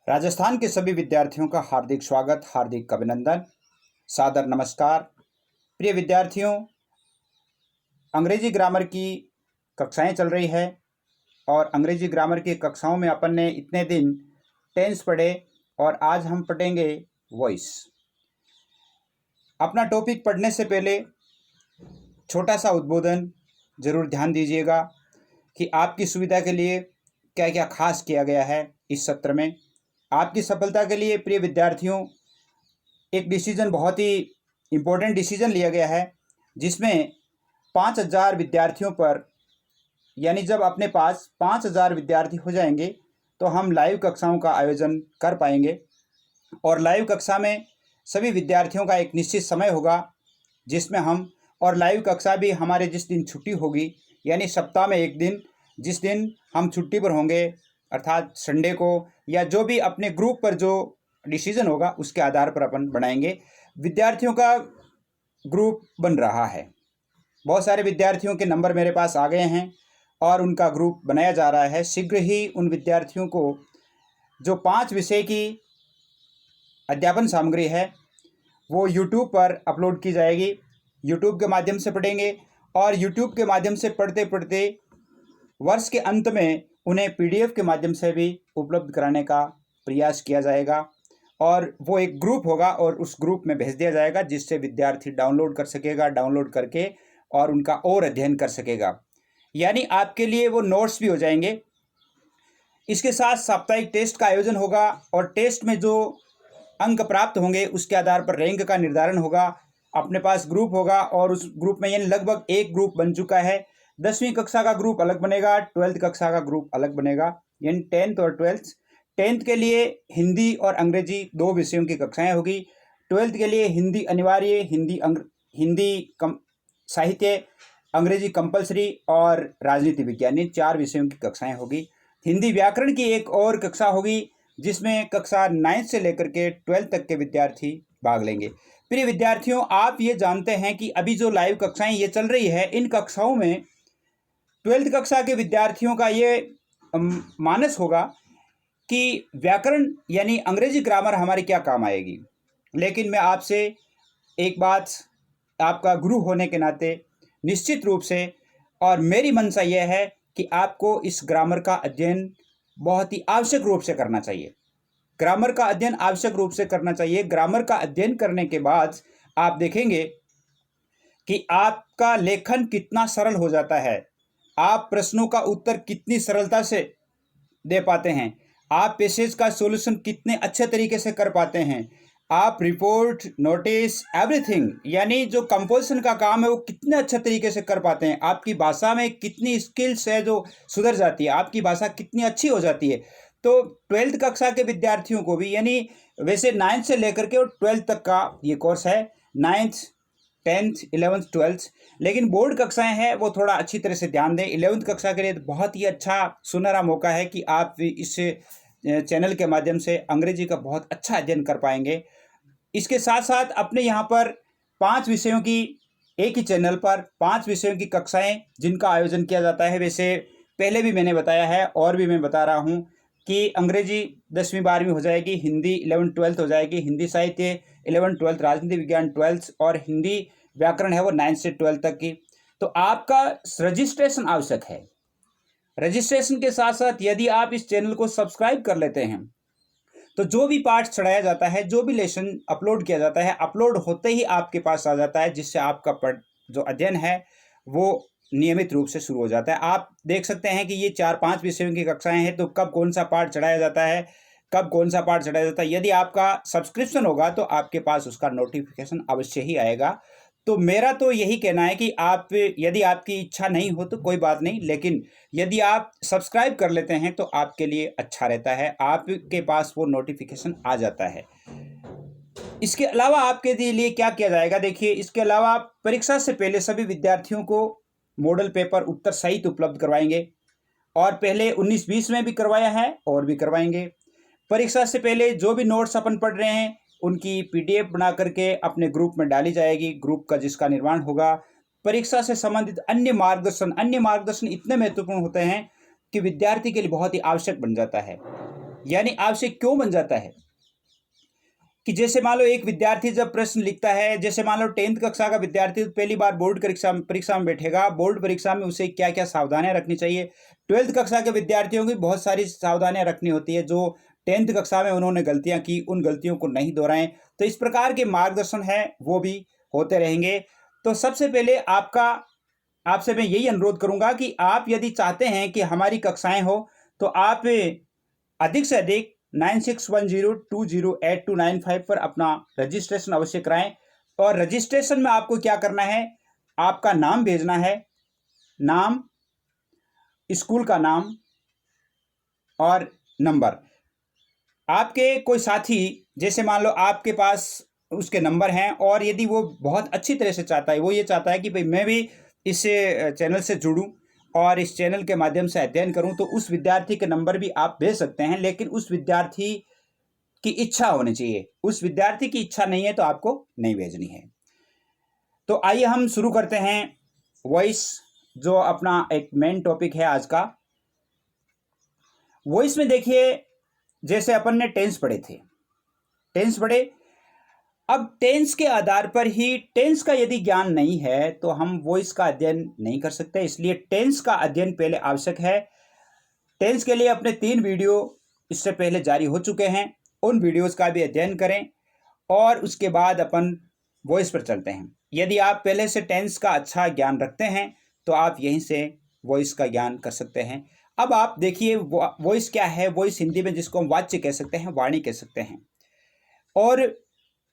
राजस्थान के सभी विद्यार्थियों का हार्दिक स्वागत, हार्दिक अभिनंदन, सादर नमस्कार। प्रिय विद्यार्थियों, अंग्रेजी ग्रामर की कक्षाएं चल रही है और अंग्रेजी ग्रामर की कक्षाओं में अपन ने इतने दिन टेंस पढ़े और आज हम पढ़ेंगे वॉइस। अपना टॉपिक पढ़ने से पहले छोटा सा उद्बोधन जरूर ध्यान दीजिएगा कि आपकी सुविधा के लिए क्या क्या खास किया गया है इस सत्र में। आपकी सफलता के लिए प्रिय विद्यार्थियों, एक डिसीजन, बहुत ही इम्पोर्टेंट डिसीजन लिया गया है जिसमें 5000 विद्यार्थियों पर, यानी जब अपने पास 5000 विद्यार्थी हो जाएंगे तो हम लाइव कक्षाओं का आयोजन कर पाएंगे। और लाइव कक्षा में सभी विद्यार्थियों का एक निश्चित समय होगा जिसमें हम, और लाइव कक्षा भी हमारे जिस दिन छुट्टी होगी, यानी सप्ताह में एक दिन, जिस दिन हम छुट्टी पर होंगे अर्थात संडे को, या जो भी अपने ग्रुप पर जो डिसीजन होगा उसके आधार पर अपन बनाएंगे। विद्यार्थियों का ग्रुप बन रहा है, बहुत सारे विद्यार्थियों के नंबर मेरे पास आ गए हैं और उनका ग्रुप बनाया जा रहा है। शीघ्र ही उन विद्यार्थियों को जो 5 विषय की अध्यापन सामग्री है वो यूट्यूब पर अपलोड की जाएगी। यूट्यूब के माध्यम से पढ़ेंगे और यूट्यूब के माध्यम से पढ़ते पढ़ते वर्ष के अंत में उन्हें पीडीएफ के माध्यम से भी उपलब्ध कराने का प्रयास किया जाएगा। और वो एक ग्रुप होगा और उस ग्रुप में भेज दिया जाएगा जिससे विद्यार्थी डाउनलोड कर सकेगा, डाउनलोड करके और उनका और अध्ययन कर सकेगा, यानी आपके लिए वो नोट्स भी हो जाएंगे। इसके साथ साप्ताहिक टेस्ट का आयोजन होगा और टेस्ट में जो अंक प्राप्त होंगे उसके आधार पर रैंक का निर्धारण होगा। अपने पास ग्रुप होगा और उस ग्रुप में, यानी लगभग एक ग्रुप बन चुका है। 10वीं कक्षा का ग्रुप अलग बनेगा, 12th कक्षा का ग्रुप अलग बनेगा, यानी 10th और 12th। 10th के लिए हिंदी और अंग्रेजी 2 विषयों की कक्षाएं होगी। 12th के लिए हिंदी अनिवार्य, हिंदी साहित्य, अंग्रेजी कंपलसरी और राजनीति विज्ञान, 4 विषयों की कक्षाएं होगी। हिंदी व्याकरण की एक और कक्षा होगी जिसमें कक्षा 9th से लेकर के 12th तक के विद्यार्थी भाग लेंगे। प्रिय विद्यार्थियों, आप ये जानते हैं कि अभी जो लाइव कक्षाएं ये चल रही है, इन कक्षाओं में 12th कक्षा के विद्यार्थियों का ये मानस होगा कि व्याकरण यानी अंग्रेजी ग्रामर हमारे क्या काम आएगी। लेकिन मैं आपसे एक बात, आपका गुरु होने के नाते निश्चित रूप से, और मेरी मंशा यह है कि आपको इस ग्रामर का अध्ययन बहुत ही आवश्यक रूप से करना चाहिए। ग्रामर का अध्ययन आवश्यक रूप से करना चाहिए। ग्रामर का अध्ययन करने के बाद आप देखेंगे कि आपका लेखन कितना सरल हो जाता है, आप प्रश्नों का उत्तर कितनी सरलता से दे पाते हैं, आप पैसेज का सॉल्यूशन कितने अच्छे तरीके से कर पाते हैं, आप रिपोर्ट, नोटिस, एवरीथिंग, यानी जो कंपोजिशन का काम है वो कितने अच्छे तरीके से कर पाते हैं, आपकी भाषा में कितनी स्किल्स है जो सुधर जाती है, आपकी भाषा कितनी अच्छी हो जाती है। तो 12th कक्षा के विद्यार्थियों को भी, यानी वैसे 9th से लेकर के और 12th तक का ये कोर्स है, 9th, 10th, 11th, 12th, लेकिन बोर्ड कक्षाएं हैं वो थोड़ा अच्छी तरह से ध्यान दें। 11th कक्षा के लिए तो बहुत ही अच्छा सुनहरा मौका है कि आप इस चैनल के माध्यम से अंग्रेजी का बहुत अच्छा अध्ययन कर पाएंगे। इसके साथ साथ अपने यहाँ पर 5 विषयों की, एक ही चैनल पर 5 विषयों की कक्षाएं जिनका आयोजन किया जाता है। वैसे पहले भी मैंने बताया है और भी मैं बता रहा हूँ कि अंग्रेजी 10वीं 12वीं हो जाएगी, हिंदी 11th 12th हो जाएगी, हिंदी साहित्य 11th 12th, राजनीति विज्ञान 12th और हिंदी व्याकरण है वो 9th से 12th तक की। तो आपका रजिस्ट्रेशन आवश्यक है। रजिस्ट्रेशन के साथ साथ यदि आप इस चैनल को सब्सक्राइब कर लेते हैं तो जो भी पाठ चढ़ाया जाता है, जो भी लेसन अपलोड किया जाता है, अपलोड होते ही आपके पास आ जाता है, जिससे आपका जो अध्ययन है वो नियमित रूप से शुरू हो जाता है। आप देख सकते हैं कि ये 4-5 विषयों की कक्षाएं हैं, तो कब कौन सा पाठ चढ़ाया जाता है, कब कौन सा पाठ चढ़ाया जाता है। यदि आपका सब्सक्रिप्शन होगा तो आपके पास उसका नोटिफिकेशन अवश्य ही आएगा। तो मेरा तो यही कहना है कि आप, यदि आपकी इच्छा नहीं हो तो कोई बात नहीं, लेकिन यदि आप सब्सक्राइब कर लेते हैं तो आपके लिए अच्छा रहता है, आपके पास वो नोटिफिकेशन आ जाता है। इसके अलावा आपके लिए क्या किया जाएगा, देखिए, इसके अलावा परीक्षा से पहले सभी विद्यार्थियों को मॉडल पेपर उत्तर सहित उपलब्ध करवाएंगे, और पहले 19-20 में भी करवाया है और भी करवाएंगे। परीक्षा से पहले जो भी नोट्स अपन पढ़ रहे हैं उनकी पीडीएफ बना करके अपने ग्रुप में डाली जाएगी, ग्रुप का जिसका निर्माण होगा। परीक्षा से संबंधित अन्य मार्गदर्शन इतने महत्वपूर्ण होते हैं कि विद्यार्थी के लिए बहुत ही आवश्यक बन जाता है। यानी आपसे क्यों बन जाता है कि जैसे मान लो एक विद्यार्थी जब प्रश्न लिखता है, जैसे मान लो 10th कक्षा का विद्यार्थी पहली बार बोर्ड परीक्षा में बैठेगा, बोर्ड परीक्षा में उसे क्या क्या सावधानियां रखनी चाहिए। 12th कक्षा के विद्यार्थियों की बहुत सारी सावधानियां रखनी होती है, जो 10th कक्षा में उन्होंने गलतियां की उन गलतियों को नहीं दोहराएं। तो इस प्रकार के मार्गदर्शन है वो भी होते रहेंगे। तो सबसे पहले आपसे मैं यही अनुरोध करूंगा कि आप यदि चाहते हैं कि हमारी कक्षाएं हो तो आप अधिक से अधिक 9610208295 पर अपना रजिस्ट्रेशन अवश्य कराएं। और रजिस्ट्रेशन में आपको क्या करना है, आपका नाम भेजना है, नाम, स्कूल का नाम और नंबर। आपके कोई साथी, जैसे मान लो आपके पास उसके नंबर हैं और यदि वो बहुत अच्छी तरह से चाहता है, वो ये चाहता है कि भाई मैं भी इस चैनल से जुड़ूं और इस चैनल के माध्यम से अध्ययन करूं, तो उस विद्यार्थी के नंबर भी आप भेज सकते हैं, लेकिन उस विद्यार्थी की इच्छा होनी चाहिए। उस विद्यार्थी की इच्छा नहीं है तो आपको नहीं भेजनी है। तो आइए हम शुरू करते हैं वॉइस, जो अपना एक मेन टॉपिक है आज का। वॉइस में देखिए, जैसे अपन ने टेंस पढ़े थे, टेंस पढ़े, अब टेंस के आधार पर ही, टेंस का यदि ज्ञान नहीं है तो हम वॉइस का अध्ययन नहीं कर सकते, इसलिए टेंस का अध्ययन पहले आवश्यक है। टेंस के लिए अपने 3 वीडियो इससे पहले जारी हो चुके हैं, उन वीडियोस का भी अध्ययन करें और उसके बाद अपन वॉइस पर चलते हैं। यदि आप पहले से टेंस का अच्छा ज्ञान रखते हैं तो आप यहीं से वॉइस का ज्ञान कर सकते हैं। अब आप देखिए वॉइस क्या है। वॉइस हिंदी में जिसको हम वाच्य कह सकते हैं, वाणी कह सकते हैं। और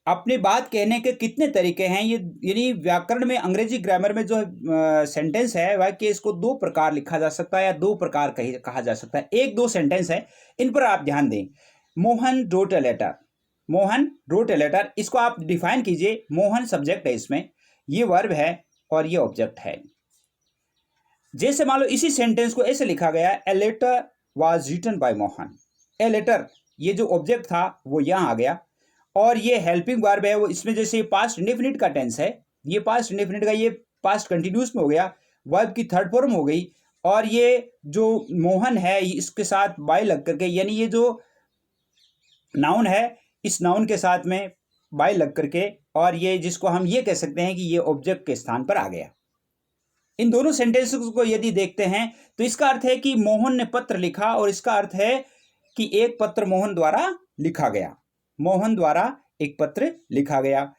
अपनी बात कहने के कितने तरीके हैं, ये यानी व्याकरण में, अंग्रेजी ग्रामर में जो सेंटेंस है वह कि इसको 2 प्रकार लिखा जा सकता है या 2 प्रकार कहा जा सकता है। 1-2 सेंटेंस है, इन पर आप ध्यान दें। Mohan wrote a letter, Mohan wrote a letter, इसको आप डिफाइन कीजिए। मोहन सब्जेक्ट है, इसमें ये वर्ब है और ये ऑब्जेक्ट है। जैसे मान लो इसी सेंटेंस को ऐसे लिखा गया, a letter was written by Mohan. A letter, ये जो ऑब्जेक्ट था वो यहां आ गया और ये हेल्पिंग वर्ब है वो, इसमें जैसे पास्ट इंडेफिनिट का टेंस है, ये पास्ट इंडेफिनिट का ये पास्ट कंटिन्यूस में हो गया, वर्ब की थर्ड फॉर्म हो गई। और ये जो मोहन है इसके साथ बाय लग करके, यानी ये जो नाउन है इस नाउन के साथ में बाय लग करके, और ये जिसको हम ये कह सकते हैं कि ये ऑब्जेक्ट के स्थान पर आ गया। इन दोनों सेंटेंसेस को यदि देखते हैं तो इसका अर्थ है कि मोहन ने पत्र लिखा, और इसका अर्थ है कि एक पत्र मोहन द्वारा लिखा गया, मोहन द्वारा एक पत्र लिखा गया।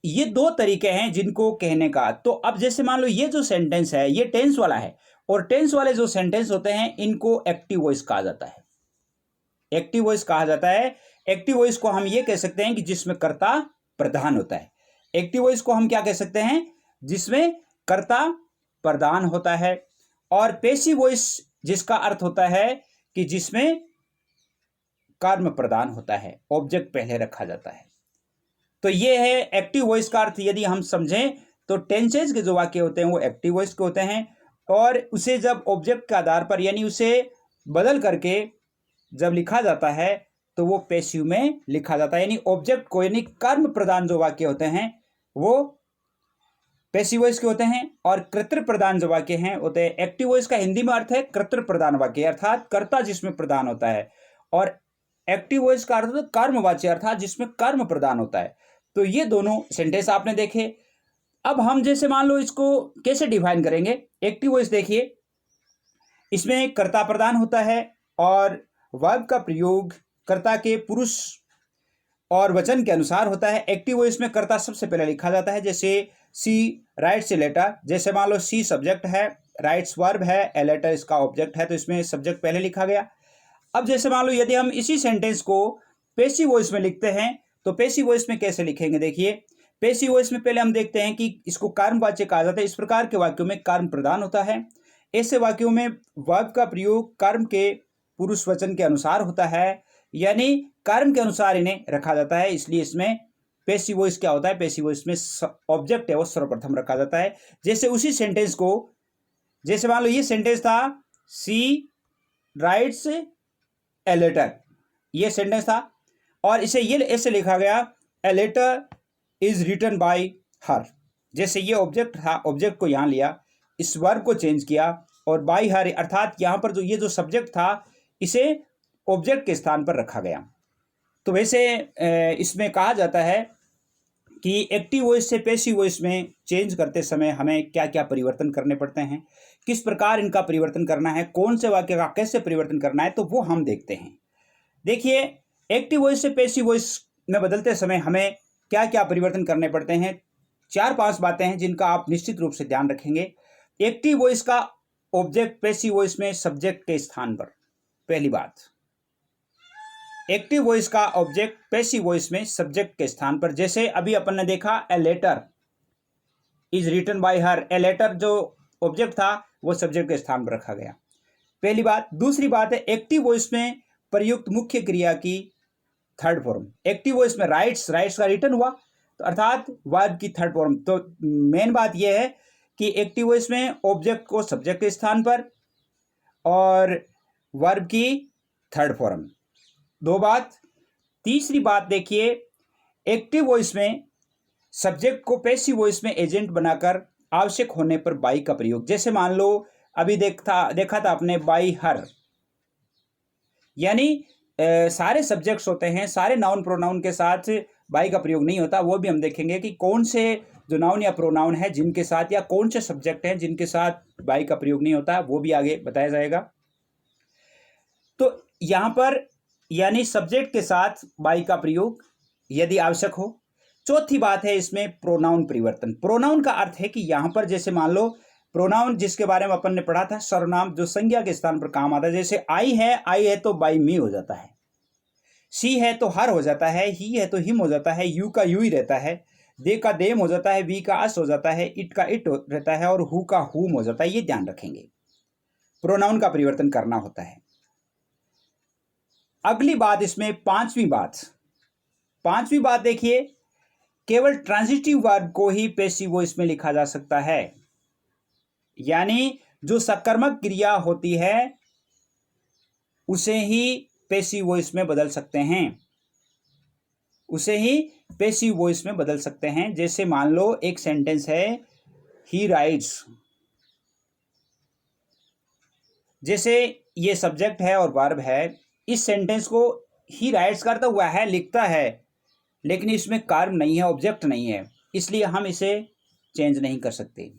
ये 2 तरीके हैं जिनको कहने का। तो अब जैसे मान लो ये जो सेंटेंस है ये टेंस वाला है, और टेंस वाले जो सेंटेंस होते हैं इनको एक्टिव वॉइस कहा जाता है। एक्टिव वॉइस कहा जाता है। एक्टिव वॉइस को हम ये कह सकते हैं कि जिसमें कर्ता प्रधान होता है। एक्टिव वॉइस को हम क्या कह सकते हैं, जिसमें कर्ता प्रधान होता है। और पैसिव वॉइस जिसका अर्थ होता है कि जिसमें कर्म प्रदान होता है, ऑब्जेक्ट पहले रखा जाता है। तो ये है एक्टिव वॉइस का अर्थ। यदि हम समझें तो टेंसेज के जो वाक्य होते हैं वो एक्टिव वॉइस के होते हैं, और उसे जब ऑब्जेक्ट के आधार पर यानी उसे बदल करके जब लिखा जाता है तो वो पैसिव में लिखा जाता है, यानी ऑब्जेक्ट को, यानी कर्म प्रदान जो वाक्य होते हैं वो पैसिव वॉइस के होते हैं, और कर्तृ प्रधान जो वाक्य हैं होते हैं एक्टिव वॉइस का। हिंदी में अर्थ है कर्तृ प्रधान वाक्य, अर्थात कर्ता जिसमें प्रधान होता है, और एक्टिव वॉइस का अर्थ कर्मवाच्य, अर्थात जिसमें कर्म प्रदान होता है। तो ये दोनों सेंटेंस आपने देखे। अब हम जैसे मान लो इसको कैसे डिफाइन करेंगे। एक्टिव वॉइस देखिए, इसमें कर्ता प्रदान होता है और वर्ब का प्रयोग कर्ता के पुरुष और वचन के अनुसार होता है। एक्टिव वॉइस में कर्ता सबसे पहले लिखा जाता है, जैसे सी राइट्स ए लेटर। जैसे मान लो सी सब्जेक्ट है, राइट्स वर्ब है, ए लेटर इसका ऑब्जेक्ट है, तो इसमें सब्जेक्ट पहले लिखा गया। अब जैसे मान लो यदि हम इसी सेंटेंस को पैसिव वॉइस में लिखते हैं तो पैसिव वॉइस में कैसे लिखेंगे। देखिए, पैसिव वॉइस में पहले हम देखते हैं कि इसको कर्मवाच्य कहा जाता है। इस प्रकार के वाक्यों में कर्म प्रदान होता है। ऐसे वाक्यों में वर्ब का प्रयोग कर्म के पुरुष वचन के अनुसार होता है, यानी कर्म के अनुसार इन्हें रखा जाता है, इसलिए इसमें पैसिव वॉइस क्या होता है, पैसिव वॉइस में ऑब्जेक्ट है वो सर्वप्रथम रखा जाता है। जैसे उसी सेंटेंस को, जैसे मान लो ये सेंटेंस था, सी राइट्स ए लेटर, ये सेंटेंस था, और इसे ये ऐसे लिखा गया, a letter is written by her. जैसे ये ऑब्जेक्ट था, ऑब्जेक्ट को यहाँ लिया, इस वर्ब को चेंज किया, और बाय हर अर्थात यहाँ पर जो ये जो सब्जेक्ट था इसे ऑब्जेक्ट के स्थान पर रखा गया। तो वैसे इसमें कहा जाता है कि एक्टिव वॉइस से पैसिव वॉइस में चेंज करते समय हमें क्या क्या परिवर्तन करने पड़ते हैं, किस प्रकार इनका परिवर्तन करना है, कौन से वाक्य का कैसे परिवर्तन करना है, तो वो हम देखते हैं। देखिए, एक्टिव वॉइस से पैसिव वॉइस में बदलते समय हमें क्या क्या परिवर्तन करने पड़ते हैं। 4-5 बातें हैं जिनका आप निश्चित रूप से ध्यान रखेंगे। एक्टिव वॉइस का ऑब्जेक्ट पैसिव वॉइस में सब्जेक्ट के स्थान पर। पहली बात, एक्टिव वॉइस का ऑब्जेक्ट पैसिव वॉइस में सब्जेक्ट के स्थान पर। जैसे अभी अपन ने देखा, a letter is written by her. A letter जो ऑब्जेक्ट था वो सब्जेक्ट के स्थान पर रखा गया, पहली बात। दूसरी बात है, एक्टिव वॉइस में प्रयुक्त मुख्य क्रिया की थर्ड फॉर्म। एक्टिव वॉइस में राइट्स का रिटर्न हुआ, तो अर्थात वर्ब की थर्ड फॉर्म। तो मेन बात यह है कि एक्टिव वॉइस में ऑब्जेक्ट को सब्जेक्ट के स्थान पर और वर्ब की थर्ड फॉर्म, दो बात। तीसरी बात देखिए, एक्टिव वॉइस में सब्जेक्ट को पैसिव वॉइस में एजेंट बनाकर आवश्यक होने पर बाई का प्रयोग। जैसे मान लो अभी देखा था आपने बाई हर, यानी सारे सब्जेक्ट्स होते हैं, सारे नाउन प्रोनाउन के साथ बाई का प्रयोग नहीं होता। वो भी हम देखेंगे कि कौन से जो नाउन या प्रोनाउन है जिनके साथ, या कौन से सब्जेक्ट हैं जिनके साथ बाई का प्रयोग नहीं होता, वो भी आगे बताया जाएगा। तो यहां पर यानी सब्जेक्ट के साथ बाई का प्रयोग यदि आवश्यक हो। चौथी बात है इसमें प्रोनाउन परिवर्तन। प्रोनाउन का अर्थ है कि यहां पर जैसे मान लो प्रोनाउन जिसके बारे में अपन ने पढ़ा था, सर्वनाम जो संज्ञा के स्थान पर काम आता है। जैसे आई है तो बाई मी हो जाता है, सी है तो हर हो जाता है, ही है तो हिम हो जाता है, यू का यू ही रहता है, दे का देम हो जाता है, वी का अस हो जाता है, इट का इट रहता है और हु का हुम हो जाता है। ये ध्यान रखेंगे, प्रोनाउन का परिवर्तन करना होता है। अगली बात इसमें पांचवी बात देखिए, केवल ट्रांजिटिव वर्ब को ही पैसिव वॉइस में लिखा जा सकता है। यानी जो सकर्मक क्रिया होती है उसे ही पैसिव वॉइस में बदल सकते हैं, जैसे मान लो एक सेंटेंस है, ही राइट्स। जैसे ये सब्जेक्ट है और वर्ब है, इस सेंटेंस को ही राइट्स करता हुआ है, लिखता है, लेकिन इसमें कार्य नहीं है, ऑब्जेक्ट नहीं है, इसलिए हम इसे चेंज नहीं कर सकते।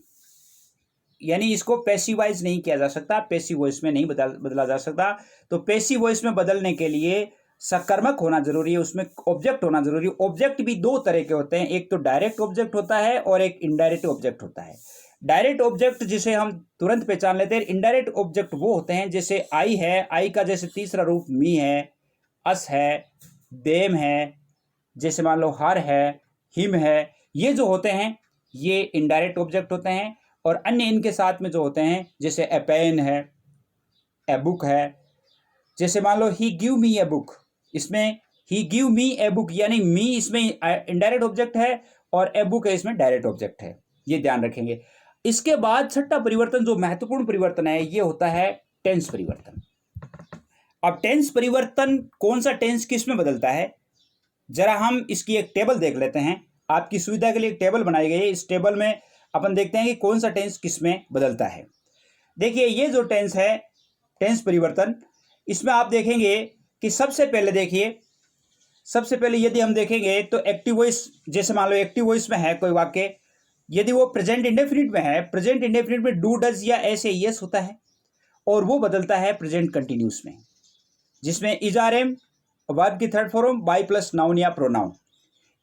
यानी इसको पैसिवाइज नहीं किया जा सकता, पैसिव वॉइस में नहीं बदला जा सकता। तो पैसिव वॉइस में बदलने के लिए सकर्मक होना जरूरी है, उसमें ऑब्जेक्ट होना जरूरी है। ऑब्जेक्ट भी दो तरह के होते हैं, एक तो डायरेक्ट ऑब्जेक्ट होता है और एक इनडायरेक्ट ऑब्जेक्ट होता है। डायरेक्ट ऑब्जेक्ट जिसे हम तुरंत पहचान लेते हैं। इनडायरेक्ट ऑब्जेक्ट वो होते हैं, जैसे आई है, आई का जैसे तीसरा रूप मी है, अस है, देम है, जैसे मान लो हर है, हिम है, ये जो होते हैं ये इनडायरेक्ट ऑब्जेक्ट होते हैं। और अन्य इनके साथ में जो होते हैं, जैसे ए पेन है, ए बुक है। जैसे मान लो ही गिव मी ए बुक, इसमें ही गिव मी ए बुक, यानी मी इसमें इनडायरेक्ट ऑब्जेक्ट है और ए बुक है इसमें डायरेक्ट ऑब्जेक्ट है। ये ध्यान रखेंगे। इसके बाद छठा परिवर्तन जो महत्वपूर्ण परिवर्तन है, ये होता है टेंस परिवर्तन। अब टेंस परिवर्तन, कौन सा टेंस किस में बदलता है, जरा हम इसकी एक टेबल देख लेते हैं। आपकी सुविधा के लिए एक टेबल बनाई गई है, इस टेबल में अपन देखते हैं कि कौन सा टेंस किस में बदलता है। देखिए, ये जो टेंस है, टेंस परिवर्तन, इसमें आप देखेंगे कि सबसे पहले यदि हम देखेंगे तो एक्टिव वॉइस, जैसे मान लो एक्टिव वॉइस में है कोई वाक्य, यदि वो प्रेजेंट इंडेफिनिट में है, प्रेजेंट इंडेफिनिट में डू डज या ऐसे यस होता है, और वो बदलता है प्रेजेंट कंटिन्यूस में, जिसमें इज आर एम वर्ब की third form by plus noun या प्रोनाउन।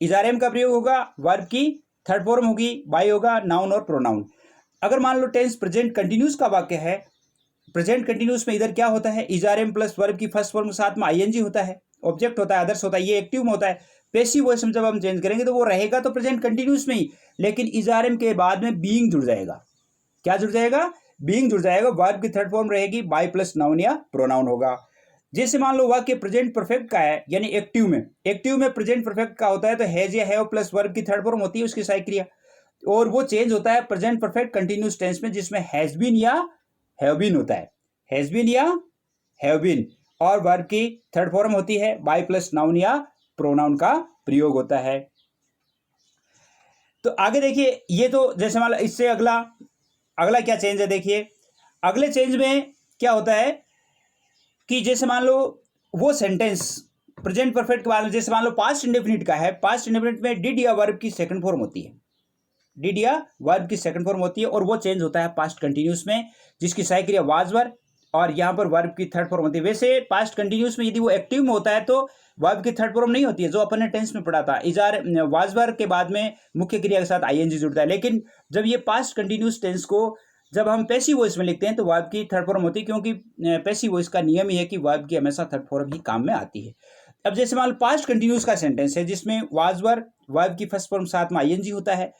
इज आर एम का प्रयोग होगा, वर्ब की थर्ड फॉर्म होगी, बाई होगा, नाउन और प्रोनाउन। अगर मान लो टेंस प्रेजेंट कंटिन्यूस का वाक्य है, प्रेजेंट कंटिन्यूस में इधर क्या होता है, is are am plus verb की फर्स्ट फॉर्म के साथ में आईएनजी होता है, ऑब्जेक्ट होता है, आदर्श होता है, ये एक्टिव में होता है। पैसिव वॉइस में जब हम चेंज करेंगे तो वो रहेगा तो प्रेजेंट कंटिन्यूस में ही, लेकिन इज आर एम के बाद में बीइंग जुड़ जाएगा। क्या जुड़ जाएगा? बीइंग जुड़ जाएगा। वर्ब की थर्ड फॉर्म रहेगी, बाई प्लस नाउन या प्रोनाउन होगा। जैसे मान लो वाक्य प्रेजेंट परफेक्ट का है, यानी एक्टिव में प्रेजेंट परफेक्ट का होता है तो हैज या हैव प्लस वर्ब की थर्ड फॉर्म होती है उसकी सहायक क्रिया, और वो चेंज होता है प्रेजेंट परफेक्ट कंटिन्यूस टेंस में, जिसमें हैज बीन या हैव बीन होता है, हैज बीन या हैव बीन, और वर्ब की थर्ड फॉर्म होती है, बाई प्लस नाउन या प्रोनाउन का प्रयोग होता है। तो आगे देखिए, ये तो जैसे मान लो, इससे अगला क्या चेंज है, देखिए अगले चेंज में क्या होता है कि जैसे मान लो वो सेंटेंस प्रेजेंट परफेक्ट के बाद में, जैसे मान लो पास्ट इंडेफिनिट का है, पास्ट इंडेफिनिट में डिड या वर्ब की सेकंड फॉर्म होती है, डिड या वर्ब की सेकंड फॉर्म होती है, और वो चेंज होता है पास्ट कंटिन्यूस में, जिसकी सहायक क्रिया वाज वर, और यहाँ पर वर्ब की थर्ड फॉर्म होती है। वैसे पास्ट कंटिन्यूस में यदि वो एक्टिव में होता है तो वर्ब की थर्ड फॉर्म नहीं होती है, जो अपन ने टेंस में पढ़ा था, इजार वाज वर के बाद में मुख्य क्रिया के साथ आईएनजी जुड़ता है। लेकिन जब ये पास्ट कंटिन्यूस टेंस को जब हम पैसिव वॉइस में लिखते हैं तो वर्ब की थर्ड फॉर्म होती है, क्योंकि पैसिव वॉइस का नियम ही है कि वर्ब की हमेशा थर्ड फॉर्म ही काम में आती है। अब जैसे मान लो पास्ट कंटिन्यूस का सेंटेंस है जिसमें वाज वर, वर्ब की फर्स्ट फॉर्म साथ में आईएनजी होता है,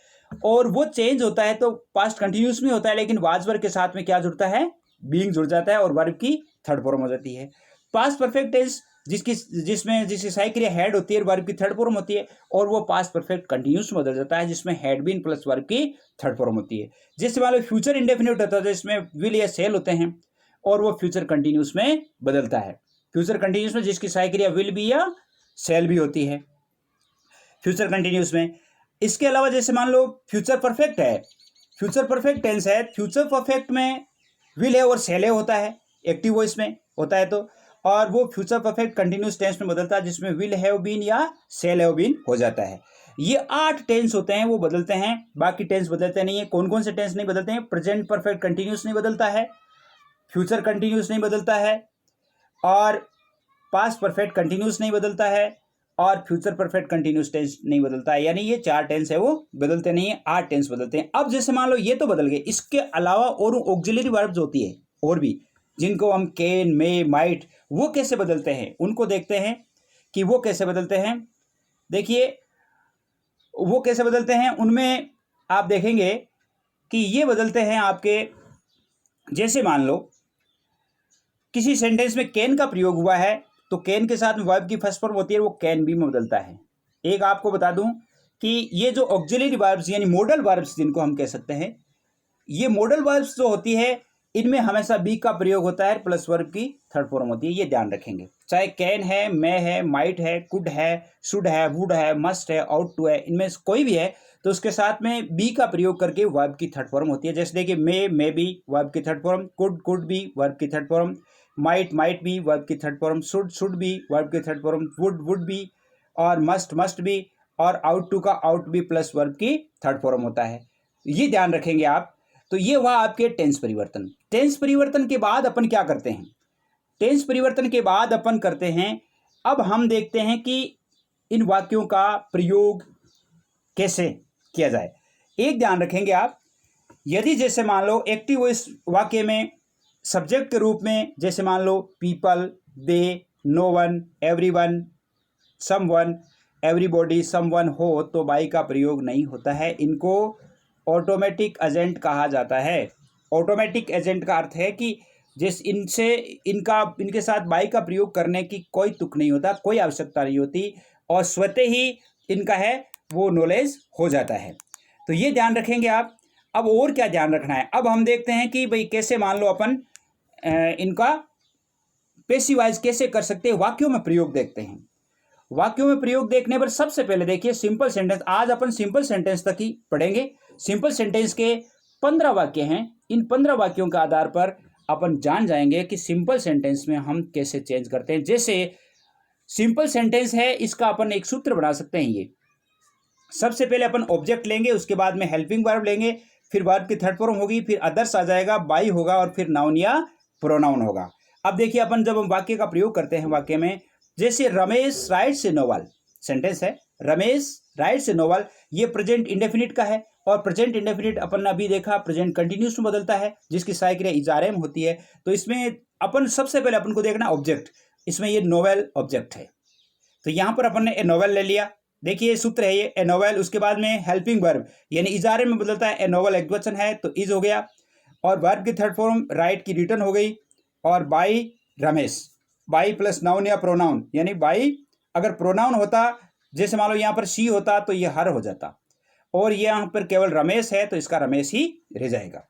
और वो चेंज होता है तो पास्ट कंटिन्यूस में होता है, लेकिन वाज वर के साथ में क्या जुड़ता है, बीइंग जुड़ जाता है, और वर्ब की थर्ड फॉर्म हो जाती है। पास्ट परफेक्ट टेंस जिसकी सहायक क्रिया हेड होती है, वर्ब की थर्ड फॉर्म होती है, और वो पास्ट परफेक्ट कंटिन्यूस में बदल जाता है जिसमें हैड बीन प्लस वर्ब की थर्ड फॉर्म होती है। जैसे मान लो फ्यूचर इंडेफिनिट होता है जिसमें विल या सेल होते हैं, और वो फ्यूचर कंटिन्यूस में बदलता है। फ्यूचर कंटिन्यूस में जिसकी सहायक क्रिया विल भी या सेल भी होती है फ्यूचर कंटिन्यूस में। इसके अलावा जैसे मान लो फ्यूचर परफेक्ट है, फ्यूचर परफेक्ट टेंस है, फ्यूचर परफेक्ट में विल है और सेल है होता है, एक्टिव वॉइस में होता है तो, और वो फ्यूचर परफेक्ट कंटिन्यूस टेंस में बदलता है जिसमें विल हैव बीन या सेल हैव बीन हो जाता है। ये 8 टेंस होते हैं वो बदलते हैं, बाकी टेंस बदलते नहीं है। कौन कौन से टेंस नहीं बदलते हैं? प्रेजेंट परफेक्ट कंटिन्यूस नहीं बदलता है, फ्यूचर कंटिन्यूस नहीं बदलता है, और पास्ट परफेक्ट कंटिन्यूस नहीं बदलता है, और फ्यूचर परफेक्ट कंटिन्यूस टेंस नहीं बदलता है। यानी ये 4 टेंस है वो बदलते नहीं है, 8 टेंस बदलते हैं। अब जैसे मान लो ये तो बदल गए, इसके अलावा और ऑक्सिलरी वर्ब्स होती है और भी, जिनको हम कैन, मे, माइट, वो कैसे बदलते हैं उनको देखते हैं कि वो कैसे बदलते हैं। देखिए वो कैसे बदलते हैं, उनमें आप देखेंगे कि ये बदलते हैं आपके, जैसे मान लो किसी सेंटेंस में कैन का प्रयोग हुआ है तो कैन के साथ में वर्ब की फर्स्ट फॉर्म होती है, वो कैन बी में बदलता है। एक आपको बता दूं कि ये जो ऑक्सिलरी वर्ब्स यानी मॉडल वर्ब्स जिनको हम कह सकते हैं, ये मॉडल वर्ब्स जो होती है इनमें हमेशा बी का प्रयोग होता है, प्लस वर्ब की थर्ड फॉर्म होती है, ये ध्यान रखेंगे। चाहे कैन है, मे है, माइट है, कुड है, शुड है, वुड है, मस्ट है, आउट टू है, इनमें से कोई भी है तो उसके साथ में बी का प्रयोग करके वर्ब की थर्ड फॉर्म होती है। जैसे देखिए मे बी वर्ब की third form, could be verb की third form, might be verb की third form, should be verb की थर्ड फॉर्म, वुड बी, और मस्ट बी, और आउट टू का आउट बी प्लस वर्ब की थर्ड फॉर्म होता है। ये ध्यान रखेंगे आप। तो ये हुआ आपके टेंस परिवर्तन। टेंस परिवर्तन के बाद अपन क्या करते हैं? टेंस परिवर्तन के बाद अपन करते हैं, अब हम देखते हैं कि इन वाक्यों का प्रयोग कैसे किया जाए। एक ध्यान रखेंगे आप, यदि जैसे मान लो एक्टिव वॉइस वाक्य में सब्जेक्ट के रूप में जैसे मान लो people, they, no one, everyone, someone, everybody, someone हो तो बाई का प्रयोग नहीं होता है। इनको ऑटोमेटिक एजेंट कहा जाता है। ऑटोमेटिक एजेंट का अर्थ है कि इनके साथ बाई का प्रयोग करने की कोई तुक नहीं होता, कोई आवश्यकता नहीं होती, और स्वतः ही इनका है वो नॉलेज हो जाता है। तो ये ध्यान रखेंगे आप। अब और क्या ध्यान रखना है, अब हम देखते हैं कि भाई कैसे मान लो अपन इनका पेसिवाइज कैसे कर सकते हैं, वाक्यों में प्रयोग देखते हैं। वाक्यों में प्रयोग देखने पर सबसे पहले देखिए सिंपल सेंटेंस, आज अपन सिंपल सेंटेंस तक ही पढ़ेंगे। सिंपल सेंटेंस के 15 वाक्य हैं, इन 15 वाक्यों के आधार पर अपन जान जाएंगे कि सिंपल सेंटेंस में हम कैसे चेंज करते हैं। जैसे सिंपल सेंटेंस है, इसका अपन एक सूत्र बना सकते हैं। ये सबसे पहले अपन ऑब्जेक्ट लेंगे, उसके बाद में हेल्पिंग वर्ब लेंगे, फिर वर्ब की थर्ड फॉर्म होगी, फिर अदर्स आ जाएगा, बाई होगा, और फिर नाउन या प्रोनाउन होगा। अब देखिए अपन जब हम वाक्य का प्रयोग करते हैं वाक्य में, जैसे Ramesh writes a novel, sentence है रमेश राइट्स ए नोवेल, ये प्रेजेंट इंडेफिनिट का है, और प्रेजेंट इंडेफिनिट अपन ने अभी देखा प्रेजेंट कंटिन्यूस में बदलता है जिसकी सहायक क्रिया इजारे में होती है। तो इसमें अपन सबसे पहले अपन को देखना ऑब्जेक्ट, इसमें ये नोवेल ऑब्जेक्ट है, तो यहां पर अपन ने ए नोवेल ले लिया। देखिए सूत्र है ये ए नोवेल, उसके बाद में हेल्पिंग वर्ब यानी इजारे में बदलता है, ए नोवेल एकवचन है तो इज हो गया, और वर्ब की थर्ड फॉर्म राइट की रिटर्न हो गई, और by Ramesh, by plus noun या प्रोनाउन, यानी बाई अगर प्रोनाउन होता जैसे मान लो यहाँ पर शी होता तो ये हर हो जाता, और ये यहाँ पर केवल रमेश है तो इसका रमेश ही रह जाएगा।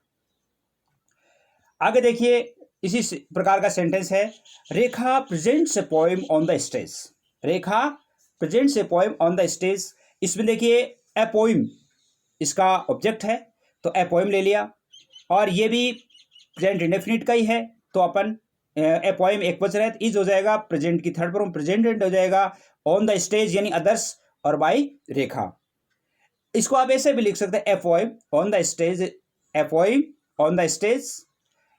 आगे देखिए इसी प्रकार का सेंटेंस है, Rekha presents a poem on the stage, Rekha presents a poem on the stage. इसमें देखिए ए पोएम इसका ऑब्जेक्ट है तो ए पोएम ले लिया, और ये भी प्रेजेंट इंडेफिनिट का ही है तो अपन ए पोएम एक वचन है, इज हो जाएगा, प्रेजेंट की थर्ड फॉर्म प्रेजेंटेड हो जाएगा, ऑन द स्टेज यानी अदर्स, और बाय रेखा। इसको आप ऐसे भी लिख सकते हैं, a poem on the stage, a poem on the stage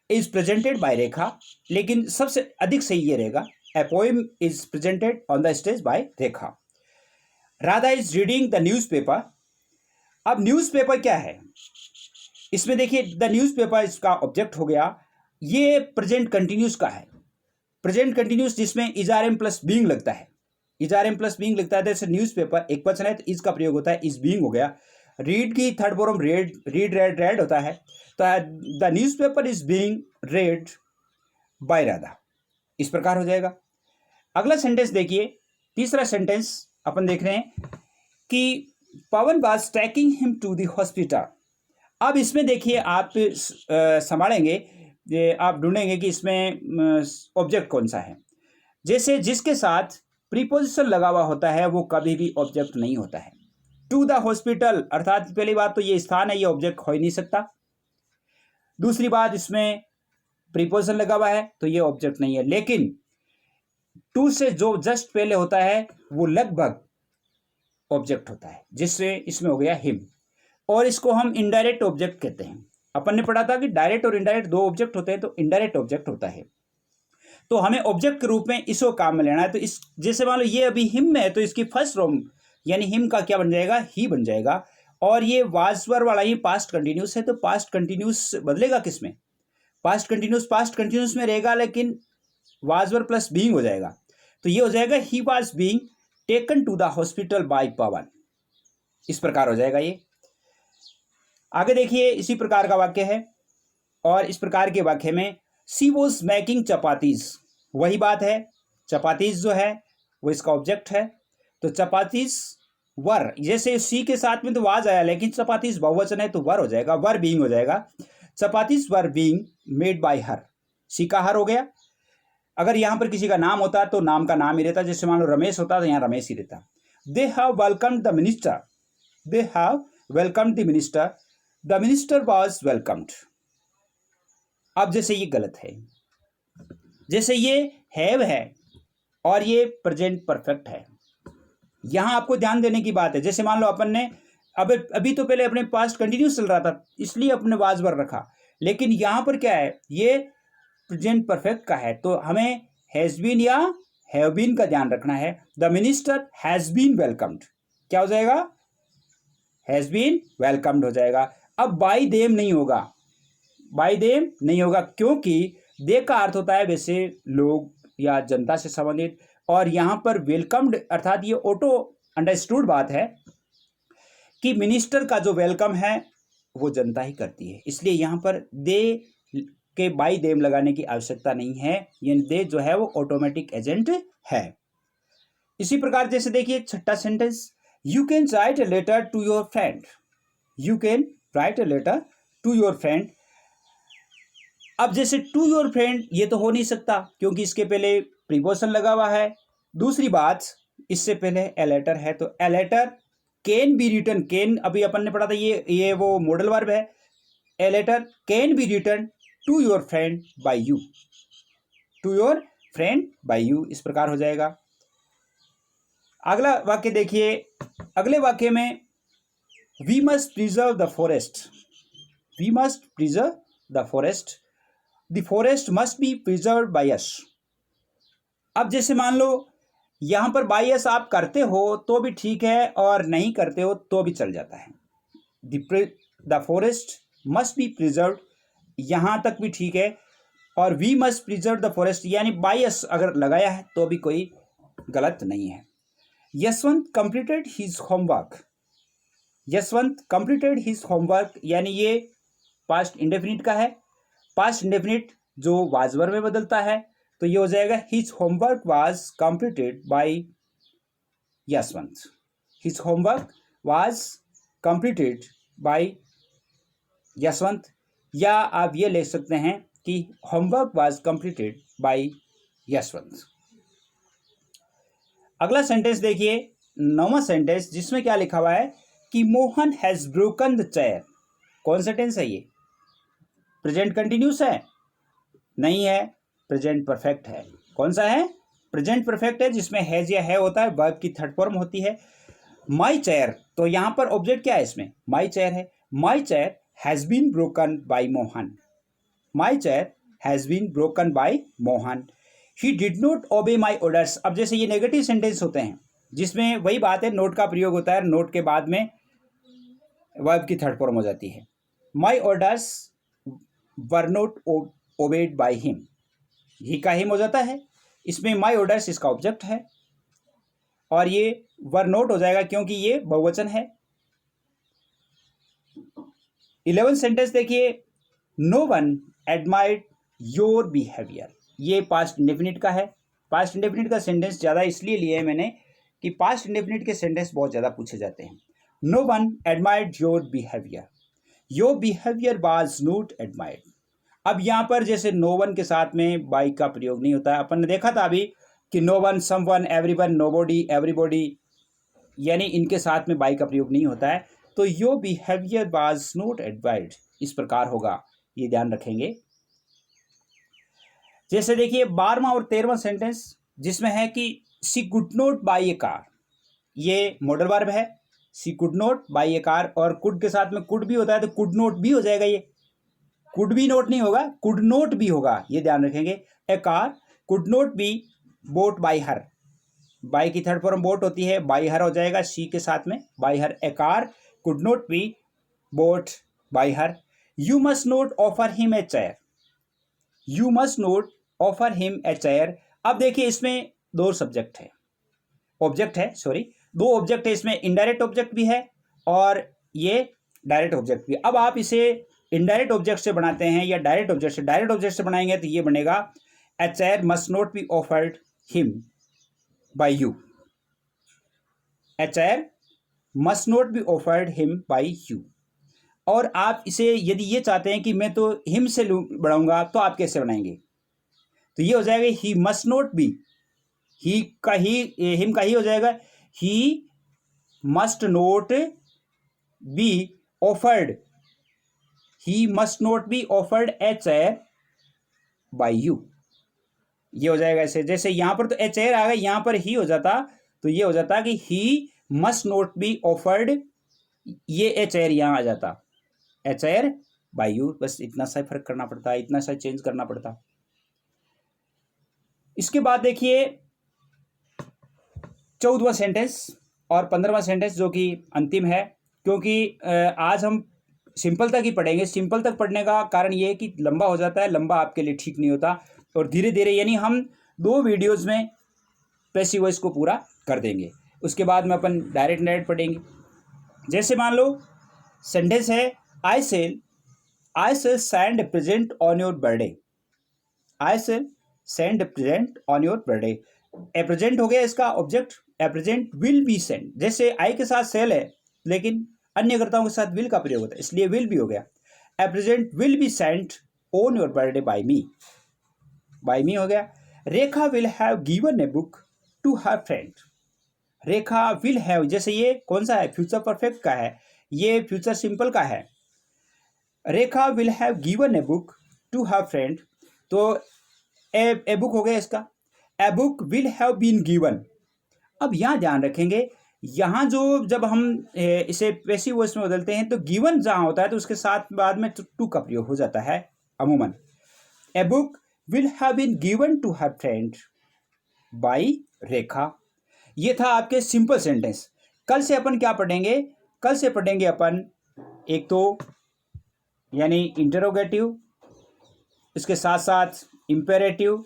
is presented by Rekha, लेकिन सबसे अधिक सही ये रहेगा, a poem is presented on the stage by Rekha. Radha is reading the newspaper. अब न्यूज़पेपर क्या है, इसमें देखिए द न्यूज़पेपर इसका ऑब्जेक्ट हो गया, ये प्रेजेंट कंटिन्यूस का है, प्रेजेंट कंटिन्यूस जिसमें इजारएम प्लस बीइंग लगता है, इजारएम प्लस बीइंग लगता है, जैसे न्यूज़पेपर एक वचन है तो इसका प्रयोग होता है, इज बीइंग हो गया। रीड की third form read, read read read होता है, तो the newspaper is being read by Radha, इस प्रकार हो जाएगा। अगला सेंटेंस देखिए, तीसरा सेंटेंस अपन देख रहे हैं कि Pawan was taking him to the hospital. अब इसमें देखिए आप संभालेंगे, आप ढूंढेंगे कि इसमें ऑब्जेक्ट कौन सा है। जैसे जिसके साथ प्रीपोजिशन लगा हुआ होता है वो कभी भी ऑब्जेक्ट नहीं होता है। टू द हॉस्पिटल अर्थात पहली बात तो ये स्थान है, ये ऑब्जेक्ट हो ही नहीं सकता। दूसरी बात इसमें प्रीपोजिशन लगा हुआ है तो ये ऑब्जेक्ट नहीं है, लेकिन टू से जो जस्ट पहले होता है वो लगभग ऑब्जेक्ट होता है, जिससे इसमें हो गया हिम, और इसको हम इनडायरेक्ट ऑब्जेक्ट कहते हैं। अपन ने पढ़ा था कि डायरेक्ट और इनडायरेक्ट दो ऑब्जेक्ट होते हैं, तो इनडायरेक्ट ऑब्जेक्ट होता है, तो हमें ऑब्जेक्ट के रूप में इसको काम में लेना है। तो इस जैसे मान लो ये अभी हिम में है तो इसकी फर्स्ट फॉर्म यानी हिम का क्या बन जाएगा, ही बन जाएगा, और ये वाजवर वाला ही पास्ट कंटिन्यूस है, तो पास्ट कंटिन्यूस बदलेगा किस में, पास्ट कंटिन्यूस में रहेगा, लेकिन वाजवर प्लस बीइंग हो जाएगा, तो ये हो जाएगा he was being taken to the hospital by Pawan, इस प्रकार हो जाएगा ये। आगे देखिए इसी प्रकार का वाक्य है, और इस प्रकार के वाक्य में सी वॉज मेकिंग चपातीज, वही बात है, चपातीज जो है वो इसका ऑब्जेक्ट है, तो चपातीज वर, जैसे सी के साथ में तो वाज आया, लेकिन चपातीज बहुवचन है तो वर हो जाएगा, वर बीइंग हो जाएगा, chapatis were being made by her, she का हर हो गया। अगर यहाँ पर किसी का नाम होता तो नाम का नाम ही रहता, जैसे मान लो रमेश होता तो यहाँ रमेश ही रहता। They have welcomed the minister, they have welcomed the minister, the minister was welcomed. अब जैसे ये गलत है, जैसे ये हैव है और ये प्रेजेंट परफेक्ट है, यहां आपको ध्यान देने की बात है। जैसे मान लो अपन ने अभी तो पहले अपने पास्ट कंटिन्यूस चल रहा था इसलिए अपने वाज वर रखा, लेकिन यहां पर क्या है, ये प्रेजेंट परफेक्ट का है, तो हमें हैज बीन या हैव बीन का ध्यान रखना है। The minister has been welcomed, क्या हो जाएगा, हैज बीन वेलकम्ड हो जाएगा। अब बाय देम नहीं होगा, बाय देम नहीं होगा, क्योंकि दे का अर्थ होता है वैसे लोग या जनता से संबंधित, और यहां पर वेलकम्ड अर्थात ये ऑटो अंडरस्टूड बात है कि मिनिस्टर का जो वेलकम है वो जनता ही करती है, इसलिए यहां पर दे के बाय देम लगाने की आवश्यकता नहीं है, यानी दे जो है वो ऑटोमेटिक एजेंट है। इसी प्रकार जैसे देखिए छठा sentence, you can write a letter to your friend, you can write a letter to your friend. अब जैसे टू योर फ्रेंड ये तो हो नहीं सकता क्योंकि इसके पहले प्रीपोजिशन लगा हुआ है। दूसरी बात, इससे पहले ए लेटर है, तो a letter can be written, can अभी अपन ने पढ़ा था ये वो मॉडल वर्ब है, a letter can be written to your friend by you, to your friend by you, इस प्रकार हो जाएगा। अगला वाक्य देखिए, अगले वाक्य में we must preserve the forest, we must preserve the forest, the forest must be preserve by us. अब जैसे मान लो यहां पर बाय अस आप करते हो तो भी ठीक है और नहीं करते हो तो भी चल जाता है। The forest must be preserve यहां तक भी ठीक है, और we must preserve the forest यानी बाय अस अगर लगाया है तो भी कोई गलत नहीं है। Yashwant completed his homework, Yashwant completed his homework यानी ये पास्ट इंडेफिनिट का है, पास्ट इंडेफिनिट जो वाज वर्ब में बदलता है, तो ये हो जाएगा his homework was completed by Yashwant, his homework was completed by Yashwant, या आप ये ले सकते हैं कि homework was completed by Yashwant. अगला सेंटेंस देखिए, नौवां सेंटेंस, जिसमें क्या लिखा हुआ है कि Mohan has broken the chair. कौन सा टेंस है ये, प्रेजेंट कंटिन्यूस है, नहीं है, प्रेजेंट परफेक्ट है। कौन सा है? प्रेजेंट परफेक्ट है, जिसमें हैज या है होता है, वर्ब की थर्ड फॉर्म होती है। माई चेयर, तो यहाँ पर ऑब्जेक्ट क्या है? इसमें माई चेयर है। My chair has been broken by Mohan. My chair has been broken by Mohan. He did not obey my orders. अब जैसे ये नेगेटिव सेंटेंस होते हैं जिसमें वही बात है, नोट का प्रयोग होता है, नोट के बाद में वर्ब की थर्ड फॉर्म हो जाती है। My orders were not obeyed by him. He का हिम हो जाता है, इसमें माई ऑर्डर्स इसका ऑब्जेक्ट है और ये वर नोट हो जाएगा क्योंकि ये बहुवचन है। 11 सेंटेंस देखिए, no one admired your behaviour. ये पास्ट इंडेफिनिट का है। पास्ट इंडेफिनिट का सेंटेंस ज़्यादा इसलिए लिया है मैंने कि पास्ट इंडेफिनिट के सेंटेंस बहुत ज़्यादा पूछे जाते हैं। No one admired your behaviour, your behaviour was not admired. अब यहाँ पर जैसे नो वन के साथ में बाई का प्रयोग नहीं होता है। अपन ने देखा था अभी कि no one, someone, everyone, nobody, everybody, यानी इनके साथ में बाई का प्रयोग नहीं होता है। तो your behaviour was not admired इस प्रकार होगा, ये ध्यान रखेंगे। जैसे देखिए 12वां और 13वां सेंटेंस जिसमें है कि she could not by A car, ये मॉडल वर्ब है। She could not by A car, और कुड के साथ में कुड भी होता है तो कुड नॉट भी हो जाएगा। ये कुड भी नोट नहीं होगा, कुड नॉट भी होगा, ये ध्यान रखेंगे। A car could not be bought by her. Buy की थर्ड फॉर्म बोट होती है, बाई हर हो जाएगा शी के साथ में, by her. A car could not be bought by her. You must not offer him a chair, you must not offer him a chair. अब देखिए इसमें दो सब्जेक्ट है, ऑब्जेक्ट है, सॉरी, दो ऑब्जेक्ट है। इसमें इनडायरेक्ट ऑब्जेक्ट भी है और ये डायरेक्ट ऑब्जेक्ट भी। अब आप इसे इनडायरेक्ट ऑब्जेक्ट से बनाते हैं या डायरेक्ट ऑब्जेक्ट से, डायरेक्ट ऑब्जेक्ट से बनाएंगे तो ये बनेगा a chair must not be offered him by you. A chair must not be offered him by you. और आप इसे यदि ये चाहते हैं कि मैं तो हिम से बढ़ाऊंगा तो आप कैसे बनाएंगे? तो ये हो जाएगा ही मस्ट नॉट बी, ही का ही, हिम का ही हो जाएगा, he must not be offered, he must not be offered a chair by you. ये हो जाएगा ऐसे, जैसे यहां पर तो ए चेयर आ गया, यहां पर ही हो जाता तो ये हो जाता कि he must not be offered, ये ए चेयर यहां आ जाता, ए चेयर बाय यू। बस इतना सा फर्क करना पड़ता है, इतना सा चेंज करना पड़ता। इसके बाद देखिए 14वां सेंटेंस और 15वां सेंटेंस जो कि अंतिम है, क्योंकि आज हम सिंपल तक ही पढ़ेंगे। सिंपल तक पढ़ने का कारण ये है कि लंबा हो जाता है, लंबा आपके लिए ठीक नहीं होता, और धीरे धीरे यानी हम 2 वीडियोज़ में पैसिव वॉइस को पूरा कर देंगे। उसके बाद में अपन डायरेक्ट डायरेक्ट पढ़ेंगे। जैसे मान लो सेंटेंस है, I shall send a present on your birthday. I shall send a present on your birthday. A present हो गया इसका object, a present will be send. जैसे आई के साथ सेल है लेकिन अन्य कर्ताओं के साथ विल का प्रयोग होता है, इसलिए विल भी हो गया। A present will be sent on your birthday by me, by me हो गया। Rekha will have given a book to her friend. Rekha will have, जैसे ये कौन सा है? फ्यूचर परफेक्ट का है, ये फ्यूचर सिंपल का है। Rekha will have given a book to her friend, तो ए बुक हो गया इसका। A book will have been given. अब यहाँ ध्यान रखेंगे, यहाँ जो जब हम इसे पैसिव वॉइस में बदलते हैं तो गिवन जहाँ होता है तो उसके साथ बाद में टू का प्रयोग हो जाता है अमूमन। A book will have been given to her friend by Rekha. ये था आपके सिंपल सेंटेंस। कल से अपन क्या पढ़ेंगे? कल से पढ़ेंगे अपन एक तो यानी इंटरोगेटिव, इसके साथ साथ इंपेरेटिव,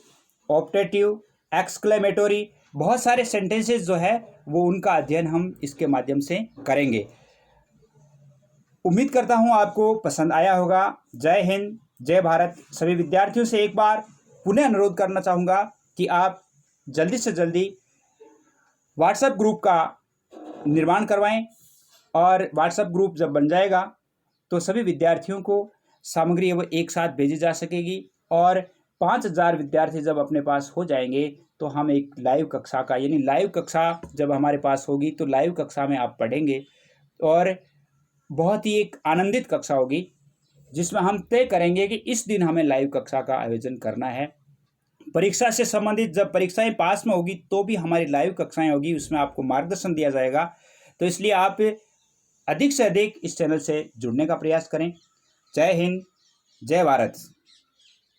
ऑप्टेटिव, एक्सक्लेमेटोरी, बहुत सारे सेंटेंसेस जो है वो उनका अध्ययन हम इसके माध्यम से करेंगे। उम्मीद करता हूँ आपको पसंद आया होगा। जय हिंद, जय भारत। सभी विद्यार्थियों से एक बार पुनः अनुरोध करना चाहूँगा कि आप जल्दी से जल्दी व्हाट्सएप ग्रुप का निर्माण करवाएं, और व्हाट्सएप ग्रुप जब बन जाएगा तो सभी विद्यार्थियों को सामग्री वो एक साथ भेजी जा सकेगी, और 5000 विद्यार्थी जब अपने पास हो जाएंगे तो हम एक लाइव कक्षा का, यानी लाइव कक्षा जब हमारे पास होगी तो लाइव कक्षा में आप पढ़ेंगे, और बहुत ही एक आनंदित कक्षा होगी जिसमें हम तय करेंगे कि इस दिन हमें लाइव कक्षा का आयोजन करना है। परीक्षा से संबंधित जब परीक्षाएं पास में होगी तो भी हमारी लाइव कक्षाएं होगी, उसमें आपको मार्गदर्शन दिया जाएगा। तो इसलिए आप अधिक से अधिक इस चैनल से जुड़ने का प्रयास करें। जय हिंद, जय भारत।